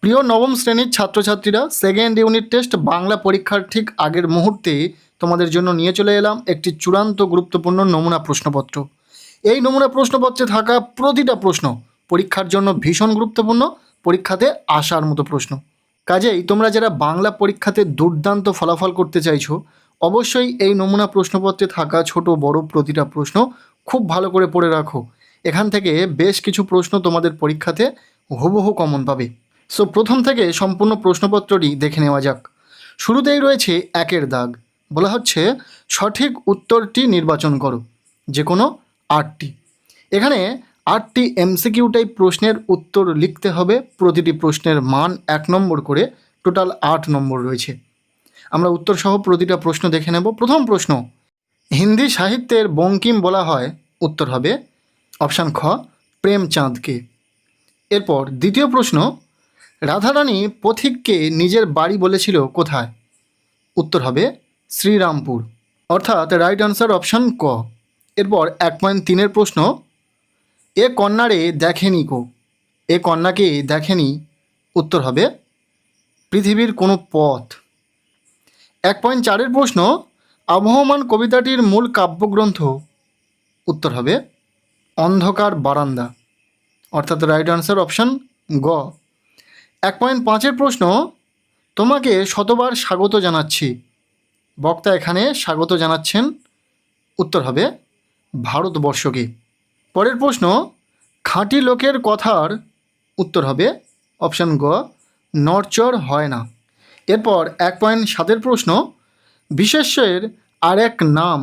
প্রিয় নবম শ্রেণীর ছাত্রছাত্রীরা, সেকেন্ড ইউনিট টেস্ট বাংলা পরীক্ষার ঠিক আগের মুহূর্তে তোমাদের জন্য নিয়ে চলে এলাম একটি চূড়ান্ত গুরুত্বপূর্ণ নমুনা প্রশ্নপত্র। এই নমুনা প্রশ্নপত্রে থাকা প্রতিটা প্রশ্ন পরীক্ষার জন্য ভীষণ গুরুত্বপূর্ণ, পরীক্ষাতে আসার মতো প্রশ্ন। কাজেই তোমরা যারা বাংলা পরীক্ষাতে দুর্দান্ত ফলাফল করতে চাইছো, অবশ্যই এই নমুনা প্রশ্নপত্রে থাকা ছোট বড় প্রতিটা প্রশ্ন খুব ভালো করে পড়ে রাখো। এখান থেকে বেশ কিছু প্রশ্ন তোমাদের পরীক্ষাতে হুবহু কমন পাবে। সো প্রথম থেকে সম্পূর্ণ প্রশ্নপত্রটি দেখে নেওয়া যাক। শুরুতেই রয়েছে একের দাগ। বলা হচ্ছে সঠিক উত্তরটি নির্বাচন করো, যে কোনো 8টি। এখানে 8টি এমসিকিউ টাইপ প্রশ্নের উত্তর লিখতে হবে। প্রতিটি প্রশ্নের মান 1 নম্বর করে, টোটাল 8 নম্বর রয়েছে। আমরা উত্তর সহ প্রতিটা প্রশ্ন দেখে নেব। প্রথম প্রশ্ন, হিন্দি সাহিত্যের বঙ্কিম বলা হয়। উত্তর হবে অপশান খ, প্রেমচাঁদকে। এরপর দ্বিতীয় প্রশ্ন, রাধারানী পথিককে নিজের বাড়ি বলেছিল কোথায়? উত্তর হবে শ্রীরামপুর, অর্থাৎ রাইট আনসার অপশান ক। এরপর 1.3-এর প্রশ্ন, এ কন্যারে দেখেনি কো। এ কন্যাকে দেখেনি। উত্তর হবে পৃথিবীর কোনো পথ। 1.4-এর প্রশ্ন, আবহমান কবিতাটির মূল কাব্যগ্রন্থ। উত্তর হবে অন্ধকার বারান্দা, অর্থাৎ রাইট আনসার অপশান গ। 1.5-এর প্রশ্ন, তোমাকে শতবার স্বাগত জানাচ্ছি। বক্তা এখানে স্বাগত জানাচ্ছেন। উত্তর হবে ভারতবর্ষকে। পরের প্রশ্ন, খাঁটি লোকের কথার। উত্তর হবে অপশান গ, নড়চড় হয় না। এরপর 1.7-এর প্রশ্ন, বিশেষ্যের আরেক নাম।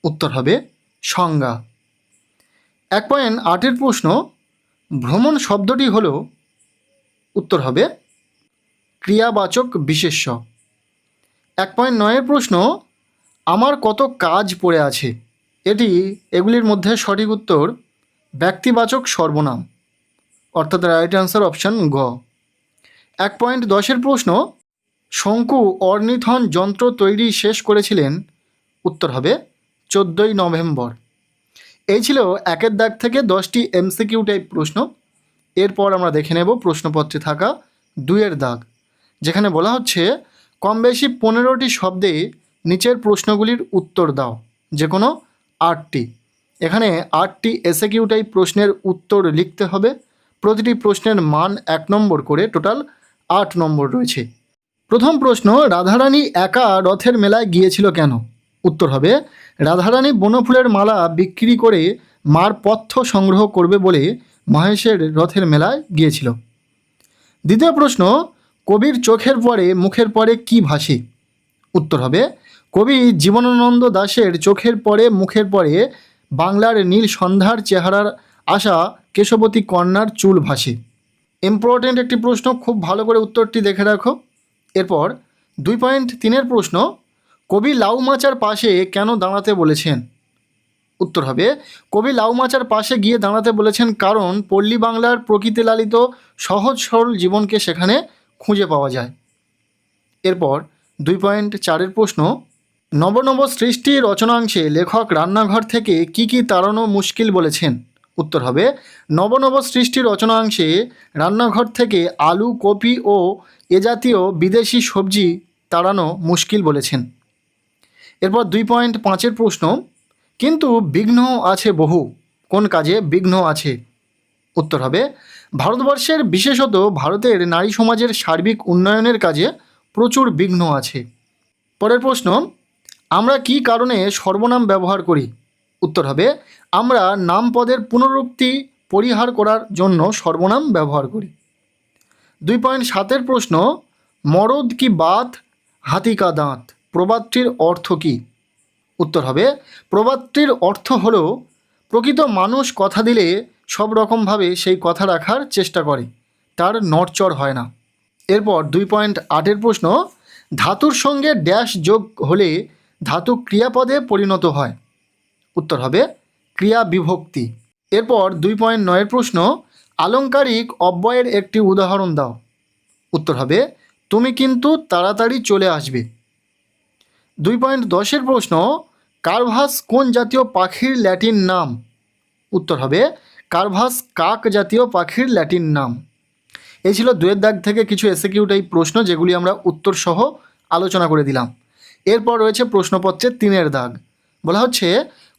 উত্তর হবে সংজ্ঞা। 1.8-এর প্রশ্ন, ভ্রমণ শব্দটি হল। উত্তর হবে ক্রিয়াবাচক বিশেষ্য। 1.9-এর প্রশ্ন, আমার কত কাজ পড়ে আছে। এগুলির মধ্যে সঠিক উত্তর ব্যক্তিবাচক সর্বনাম, অর্থাৎ রাইট আনসার অপশান গ। 1.10-এর প্রশ্ন, শঙ্কু অর্নিথন যন্ত্র তৈরি শেষ করেছিলেন। উত্তর হবে 14ই নভেম্বর। এই ছিল একের দাগ থেকে 10টি এমসিকিউ টাইপ প্রশ্ন। এরপর আমরা দেখে নেব প্রশ্নপত্রে থাকা 2-এর দাগ, যেখানে বলা হচ্ছে কম বেশি 15টি শব্দে নিচের প্রশ্নগুলির উত্তর দাও, যে কোনো 8টি। এখানে 8টি এসএকিউ টাইপ প্রশ্নের উত্তর লিখতে হবে। প্রতিটি প্রশ্নের মান 1 নম্বর করে, টোটাল 8 নম্বর রয়েছে। প্রথম প্রশ্ন, রাধারানী একা রথের মেলায় গিয়েছিল কেন? উত্তর হবে রাধারানী বনফুলের মালা বিক্রি করে মার পথ্য সংগ্রহ করবে বলে মহেশের রথের মেলায় গিয়েছিল। দ্বিতীয় প্রশ্ন, কবির চোখের পরে মুখের পরে কি ভাসে? উত্তর হবে কবি জীবনানন্দ দাশের চোখের পরে মুখের পরে বাংলার নীল সন্ধ্যার চেহারার আশা কেশবতী কন্যার চুল ভাসে। ইম্পর্টেন্ট একটি প্রশ্ন, খুব ভালো করে উত্তরটি দেখে রাখো। এরপর 2.3-এর প্রশ্ন, কবি লাউ মাচার পাশে কেন দাঁড়াতে বলেছেন? উত্তর হবে কবি লাউ মাচার পাশে গিয়ে দাঁড়াতে বলেছেন কারণ পল্লী বাংলার প্রকৃতি লালিত সহজ সরল জীবনকে সেখানে খুঁজে পাওয়া যায়। এরপর 2.4-এর প্রশ্ন, নব নব সৃষ্টি রচনাংশে লেখক রান্নাঘর থেকে কি কি তাড়ানো মুশকিল বলেছেন? উত্তর হবে নব নব সৃষ্টি রচনাংশে রান্নাঘর থেকে আলু, কপি ও এ জাতীয় বিদেশি সবজি তাড়ানো মুশকিল বলেছেন। এরপর 2.5-এর প্রশ্ন, কিন্তু বিঘ্ন আছে বহু, কোন কাজে বিঘ্ন আছে? উত্তর হবে ভারতবর্ষের, বিশেষত ভারতের নারী সমাজের সার্বিক উন্নয়নের কাজে প্রচুর বিঘ্ন আছে। পরের প্রশ্ন, আমরা কি কারণে সর্বনাম ব্যবহার করি? উত্তর হবে আমরা নামপদের পুনরুক্তি পরিহার করার জন্য সর্বনাম ব্যবহার করি। 2.7-এর প্রশ্ন, মরদ কি বাত হাতি কা দাঁত প্রবাদটির অর্থ কী? উত্তর হবে প্রবাদটির অর্থ হল প্রকৃত মানুষ কথা দিলে সব রকমভাবে সেই কথা রাখার চেষ্টা করে, তার নড়চড় হয় না। এরপর 2.8-এর প্রশ্ন, ধাতুর সঙ্গে ড্যাশ যোগ হলে ধাতু ক্রিয়াপদে পরিণত হয়। উত্তর হবে ক্রিয়া বিভক্তি। এরপর 2.9-এর প্রশ্ন, আলংকারিক অব্যয়ের একটি উদাহরণ দাও। উত্তর হবে তুমি কিন্তু তাড়াতাড়ি চলে আসবে। 2.10-এর প্রশ্ন, কার্ভাস কোন জাতীয় পাখির ল্যাটিন নাম? উত্তর হবে কার্ভাস কাক জাতীয় পাখির ল্যাটিন নাম। এই ছিল 2-এর দাগ থেকে কিছু এসএকিউ টাইপ প্রশ্ন, যেগুলি আমরা উত্তর সহ আলোচনা করে দিলাম। এরপর রয়েছে প্রশ্নপত্রের 3-এর দাগ। বলা হচ্ছে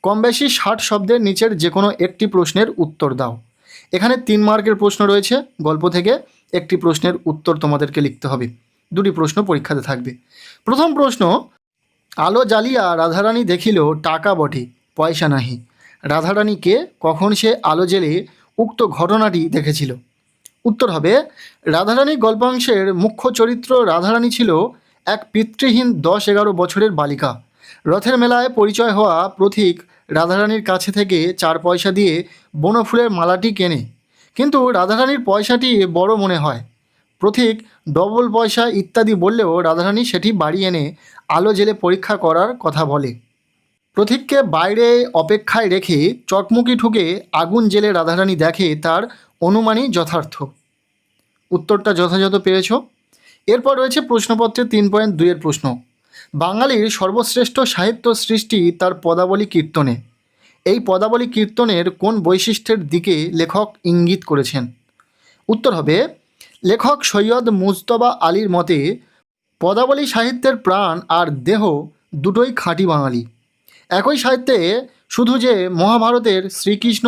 কম বেশি 60 শব্দের নিচের যে কোনো একটি প্রশ্নের উত্তর দাও। এখানে 3 মার্কের প্রশ্ন রয়েছে। গল্প থেকে একটি প্রশ্নের উত্তর তোমাদেরকে লিখতে হবে। 2টি প্রশ্ন পরীক্ষাতে থাকবে। প্রথম প্রশ্ন, আলো জ্বালিয়া রাধারানী দেখিল টাকা বটে পয়সা নাহি। রাধারানীকে কখন সে আলো জ্বেলে উক্ত ঘটনাটি দেখেছিল? উত্তর হবে, রাধারানী গল্পাংশের মুখ্য চরিত্র রাধারানী ছিল এক পিতৃহীন 10-11 বছরের বালিকা। রথের মেলায় পরিচয় হওয়া প্রথিক রাধারানীর কাছে থেকে 4 পয়সা দিয়ে বনফুলের মালাটি কেনে, কিন্তু রাধারানীর পয়সাটি বড় মনে হয়। প্রথিক ডবল পয়সা ইত্যাদি বললেও রাধারানী সেটি বাড়ি এনে আলো জেলে পরীক্ষা করার কথা বলে। প্রথিককে বাইরে অপেক্ষায় রেখে চটমুকি ঠুকে আগুন জেলে রাধারানী দেখে তার অনুমানই যথার্থ। উত্তরটা যথাযথ পেয়েছ। এরপর রয়েছে প্রশ্নপত্রের 3.2-এর প্রশ্ন, বাঙালির সর্বশ্রেষ্ঠ সাহিত্য সৃষ্টি তার পদাবলী কীর্তনে। এই পদাবলী কীর্তনের কোন বৈশিষ্ট্যের দিকে লেখক ইঙ্গিত করেছেন? উত্তর হবে, লেখক সৈয়দ মুজতবা আলীর মতে পদাবলী সাহিত্যের প্রাণ আর দেহ দুটোই খাঁটি বাঙালি। একই সাহিত্যে শুধু যে মহাভারতের শ্রীকৃষ্ণ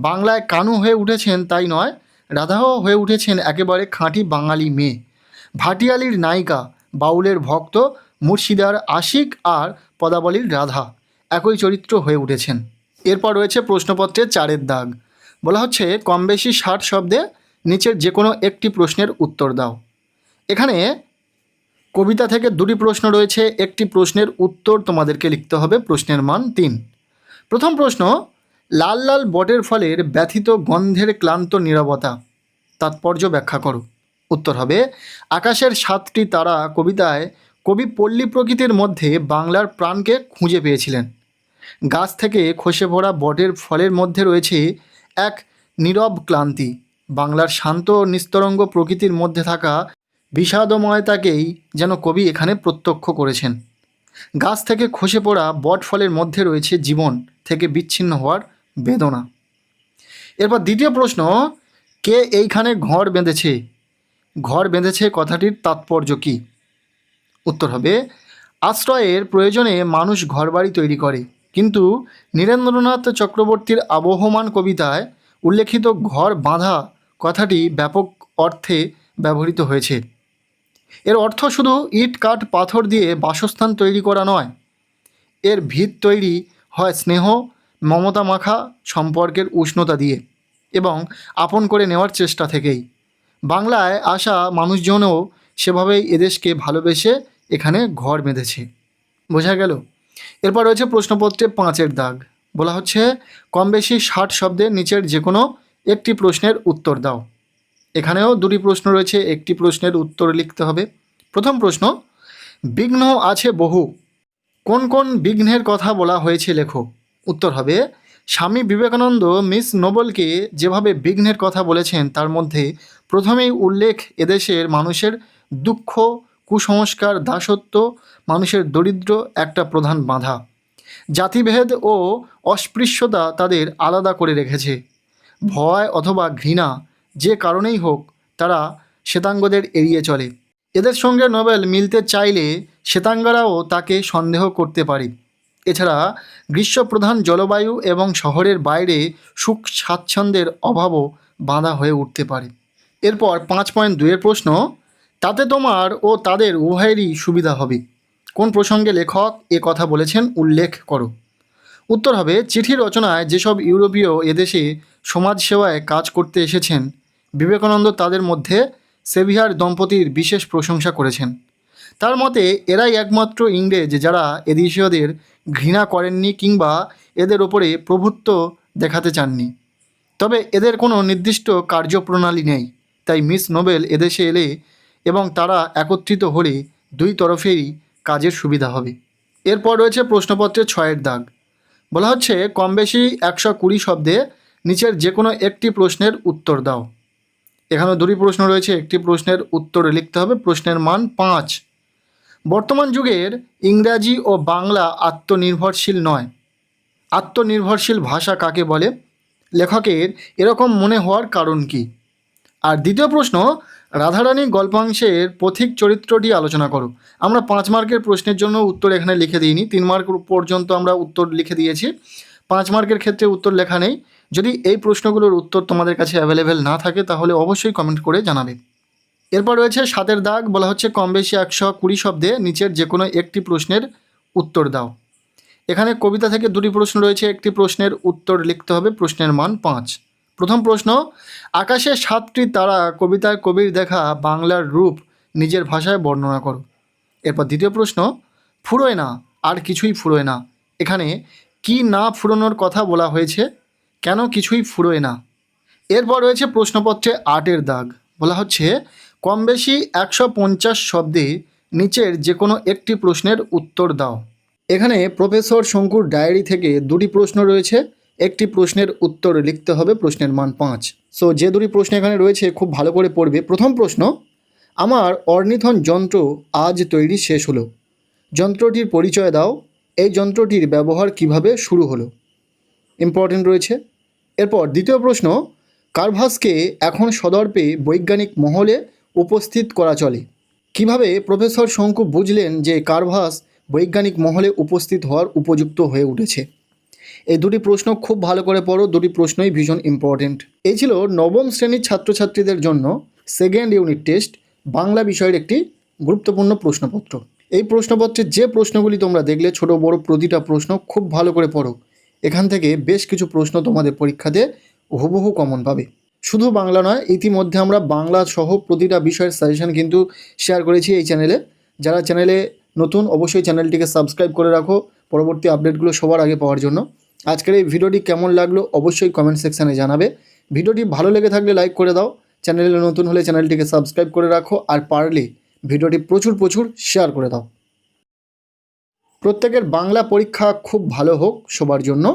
বাংলায় কানু হয়ে উঠেছেন তাই নয়, রাধাও হয়ে উঠেছেন একেবারে খাঁটি বাঙালি মেয়ে। ভাটিয়ালির নায়িকা, বাউলের ভক্ত, মুর্শিদার আশিক আর পদাবলীর রাধা একই চরিত্র হয়ে উঠেছেন। এরপর রয়েছে প্রশ্নপত্রের 4-এর দাগ। বলা হচ্ছে কম বেশি 60 শব্দে নিচের যে কোনো একটি প্রশ্নের উত্তর দাও। এখানে কবিতা থেকে 2টি প্রশ্ন রয়েছে। একটি প্রশ্নের উত্তর তোমাদেরকে লিখতে হবে। প্রশ্নের মান 3। প্রথম প্রশ্ন, লাল লাল বটের ফলের ব্যথিত গন্ধের ক্লান্ত নীরবতা, তাৎপর্য ব্যাখ্যা করো। উত্তর হবে, আকাশের 7টি তারা কবিতায় কবি পল্লী প্রকৃতির মধ্যে বাংলার প্রাণকে খুঁজে পেয়েছিলেন। গাছ থেকে খসে পড়া বটের ফলের মধ্যে রয়েছে এক নীরব ক্লান্তি। বাংলার শান্ত নিস্তরঙ্গ প্রকৃতির মধ্যে থাকা বিষাদময়তাকেই যেন কবি এখানে প্রত্যক্ষ করেছেন। গাছ থেকে খসে পড়া বট ফলের মধ্যে রয়েছে জীবন থেকে বিচ্ছিন্ন হওয়ার বেদনা। এরপর দ্বিতীয় প্রশ্ন, কে এইখানে ঘর বেঁধেছে? ঘর বেঁধেছে কথাটির তাৎপর্য কী? উত্তর হবে, আশ্রয়ের প্রয়োজনে মানুষ ঘরবাড়ি তৈরি করে, কিন্তু নীরেন্দ্রনাথ চক্রবর্তীর আবহমান কবিতায় উল্লেখিত ঘর বাঁধা কথাটি ব্যাপক অর্থে ব্যবহৃত হয়েছে। এর অর্থ শুধু ইট কাঠ পাথর দিয়ে বাসস্থান তৈরি করা নয়, এর ভিত তৈরি হয় স্নেহ মমতা মাখা সম্পর্কের উষ্ণতা দিয়ে এবং আপন করে নেওয়ার চেষ্টা থেকেই। বাংলায় আসা মানুষজনও সেভাবেই এদেশকে ভালোবেসে এখানে ঘর বেঁধেছে। বোঝা গেল? এরপর রয়েছে প্রশ্নপত্রে 5-এর দাগ। বলা হচ্ছে কম বেশি 60 শব্দের নিচের যে কোনো একটি প্রশ্নের উত্তর দাও। এখানেও 2টি প্রশ্ন রয়েছে। একটি প্রশ্নের উত্তর লিখতে হবে। প্রথম প্রশ্ন, বিঘ্ন আছে বহু, কোন কোন বিঘ্নের কথা বলা হয়েছে লেখো। উত্তর হবে, স্বামী বিবেকানন্দ মিস নোবেলকে যেভাবে বিঘ্নের কথা বলেছেন তার মধ্যে প্রথমেই উল্লেখ এদেশের মানুষের দুঃখ, কুসংস্কার, দাসত্ব, মানুষের দরিদ্র একটা প্রধান বাধা। জাতিভেদ ও অস্পৃশ্যতা তাদের আলাদা করে রেখেছে। ভয় অথবা ঘৃণা যে কারণেই হোক তারা শ্বেতাঙ্গদের এড়িয়ে চলে। এদের সঙ্গে নোবেল মিলতে চাইলে শ্বেতাঙ্গরাও তাকে সন্দেহ করতে পারে। এছাড়া গ্রীষ্মপ্রধান জলবায়ু এবং শহরের বাইরে সুখ স্বাচ্ছন্দ্যের অভাবও বাধা হয়ে উঠতে পারে। এরপর 5.2-এর প্রশ্ন, তাতে তোমার ও তাদের উভয়েরই সুবিধা হবে। কোন প্রসঙ্গে লেখক এ কথা বলেছেন উল্লেখ করো। উত্তর হবে, চিঠি রচনায় যেসব ইউরোপীয় এদেশে সমাজসেবায় কাজ করতে এসেছেন বিবেকানন্দ তাদের মধ্যে সেভিয়ার দম্পতির বিশেষ প্রশংসা করেছেন। তার মতে এরাই একমাত্র ইংরেজ যারা এদেশীয়দের ঘৃণা করেননি কিংবা এদের ওপরে প্রভুত্ব দেখাতে চাননি। তবে এদের কোনো নির্দিষ্ট কার্যপ্রণালী নেই, তাই মিস নোবেল এদেশে এলে এবং তারা একত্রিত হলে 2 তরফেরই কাজের সুবিধা হবে। এরপর রয়েছে প্রশ্নপত্রের 6-এর দাগ। বলা হচ্ছে কম বেশি 120 শব্দে নিচের যে কোনো একটি প্রশ্নের উত্তর দাও। এখানে 2টি প্রশ্ন রয়েছে। একটি প্রশ্নের উত্তর লিখতে হবে। প্রশ্নের মান 5। বর্তমান যুগের ইংরাজি ও বাংলা আত্মনির্ভরশীল নয়। আত্মনির্ভরশীল ভাষা কাকে বলে? লেখকের এরকম মনে হওয়ার কারণ কি? আর দ্বিতীয় প্রশ্ন, রাধারানী গল্পাংশের পথিক চরিত্রটি আলোচনা করো। আমরা 5 মার্কের প্রশ্নের জন্য উত্তর এখানে লিখে দিইনি, 3 মার্ক পর্যন্ত আমরা উত্তর লিখে দিয়েছি। 5 মার্কের ক্ষেত্রে উত্তর লেখা নেই। যদি এই প্রশ্নগুলোর উত্তর তোমাদের কাছে অ্যাভেলেবেল না থাকে তাহলে অবশ্যই কমেন্ট করে জানাবে। এরপর রয়েছে 7-এর দাগ, বলা হচ্ছে কম বেশি 120 শব্দে নিচের যে কোনো একটি প্রশ্নের উত্তর দাও। এখানে কবিতা থেকে 2টি প্রশ্ন রয়েছে, একটি প্রশ্নের উত্তর লিখতে হবে, প্রশ্নের মান 5। প্রথম প্রশ্ন, আকাশে 7টি তারা কবিতায় কবির দেখা বাংলার রূপ নিজের ভাষায় বর্ণনা করো। এরপর দ্বিতীয় প্রশ্ন, ফুরোয় না আর কিছুই ফুরোয় না, এখানে কি না ফুরোনোর কথা বলা হয়েছে, কেন কিছুই ফুরোয় না। এরপর রয়েছে প্রশ্নপত্রে 8-এর দাগ, বলা হচ্ছে কম বেশি 150 শব্দে নিচের যে কোনো একটি প্রশ্নের উত্তর দাও। এখানে প্রফেসর শঙ্কুর ডায়েরি থেকে 2টি প্রশ্ন রয়েছে, একটি প্রশ্নের উত্তর লিখতে হবে, প্রশ্নের মান 5। সো যে 2টি প্রশ্ন এখানে রয়েছে খুব ভালো করে পড়বে। প্রথম প্রশ্ন, আমার অর্নিথন যন্ত্র আজ তৈরি শেষ হলো, যন্ত্রটির পরিচয় দাও, এই যন্ত্রটির ব্যবহার কিভাবে শুরু হলো, ইম্পর্টেন্ট রয়েছে। এরপর দ্বিতীয় প্রশ্ন, কারভাসকে এখন সদর্পে বৈজ্ঞানিক মহলে উপস্থিত করা চলে, কিভাবে প্রফেসর শঙ্কু বুঝলেন যে কারভাস বৈজ্ঞানিক মহলে উপস্থিত হওয়ার উপযুক্ত হয়ে উঠেছে। এই 2টি প্রশ্ন খুব ভালো করে পড়ো, 2টি প্রশ্নই ভীষণ ইম্পর্টেন্ট। এই ছিল নবম শ্রেণীর ছাত্রছাত্রীদের জন্য সেকেন্ড ইউনিট টেস্ট বাংলা বিষয়ের একটি গুরুত্বপূর্ণ প্রশ্নপত্র। এই প্রশ্নপত্রে যে প্রশ্নগুলি তোমরা দেখলে ছোট বড় প্রতিটা প্রশ্ন খুব ভালো করে পড়ো, এখান থেকে বেশ কিছু প্রশ্ন তোমাদের পরীক্ষাতে হুবহু কমন পাবে। শুধু বাংলা নয়, ইতিমধ্যে আমরা বাংলা সহ প্রতিটা বিষয়ের সাজেশন কিন্তু শেয়ার করেছি এই চ্যানেলে। যারা চ্যানেলে নতুন অবশ্যই চ্যানেলটিকে সাবস্ক্রাইব করে রাখো পরবর্তী আপডেটগুলো সবার আগে পাওয়ার জন্য। আজকের এই ভিডিওটি কেমন লাগলো অবশ্যই কমেন্ট সেকশানে জানাবে। ভিডিওটি ভালো লেগে থাকলে লাইক করে দাও, চ্যানেলে নতুন হলে চ্যানেলটিকে সাবস্ক্রাইব করে রাখো, আর পারলে ভিডিওটি প্রচুর শেয়ার করে দাও। প্রত্যেকের বাংলা পরীক্ষা খুব ভালো হোক সবার জন্য।